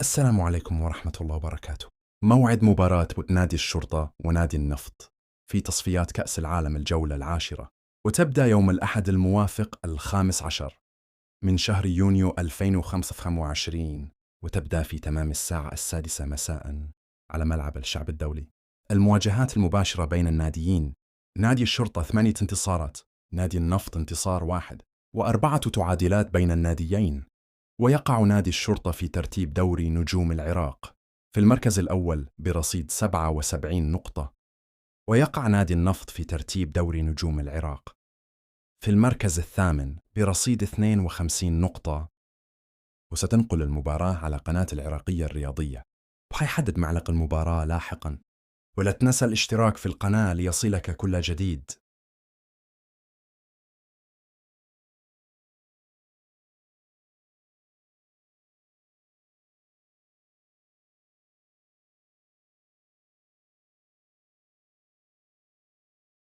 السلام عليكم ورحمة الله وبركاته. موعد مباراة نادي الشرطة ونادي النفط في تصفيات كأس العالم الجولة العاشرة، وتبدأ يوم الأحد الموافق 15 من شهر يونيو 2025، وتبدأ في تمام الساعة 6 مساء على ملعب الشعب الدولي. المواجهات المباشرة بين الناديين: نادي الشرطة 8 انتصارات، نادي النفط انتصار واحد، و4 تعادلات بين الناديين. ويقع نادي الشرطة في ترتيب دوري نجوم العراق في المركز الأول برصيد 77 نقطة، ويقع نادي النفط في ترتيب دوري نجوم العراق في المركز الثامن برصيد 52 نقطة. وستنقل المباراة على قناة العراقية الرياضية، وحيحدد معلق المباراة لاحقاً. ولا تنسى الاشتراك في القناة ليصلك كل جديد.